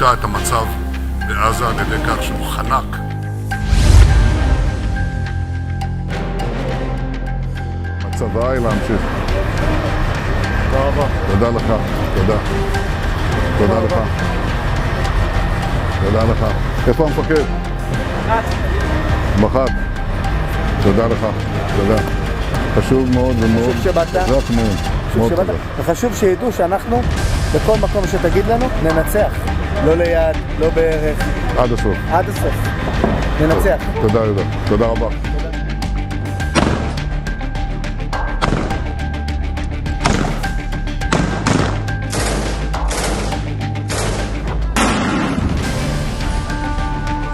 חידשה את המצב בעזה על ידי כך שהוא חנק הצבא היא להמשיך. תודה רבה. תודה לך, תודה. תודה לך. תודה לך. איפה המפקד? מח"ט. תודה לך, תודה. חשוב מאוד ומאוד. חשוב שבאת. רק מאוד. מאוד תודה. וחשוב שידעו שאנחנו, בכל מקום שתגיד לנו, ננצח. לא ליד, לא בערך. עד הסוף. עד הסוף. ננצח. תודה יהודה. תודה רבה.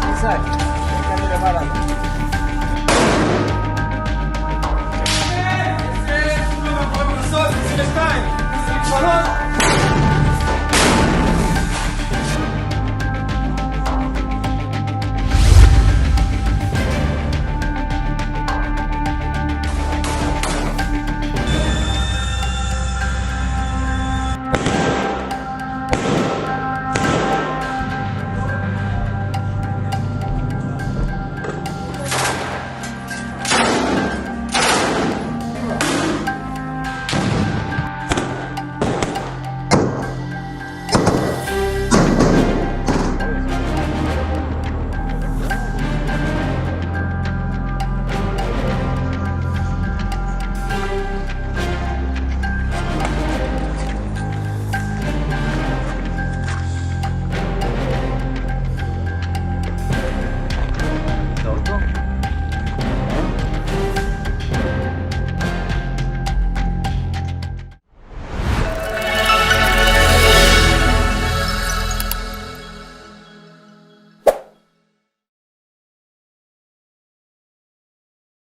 Inside.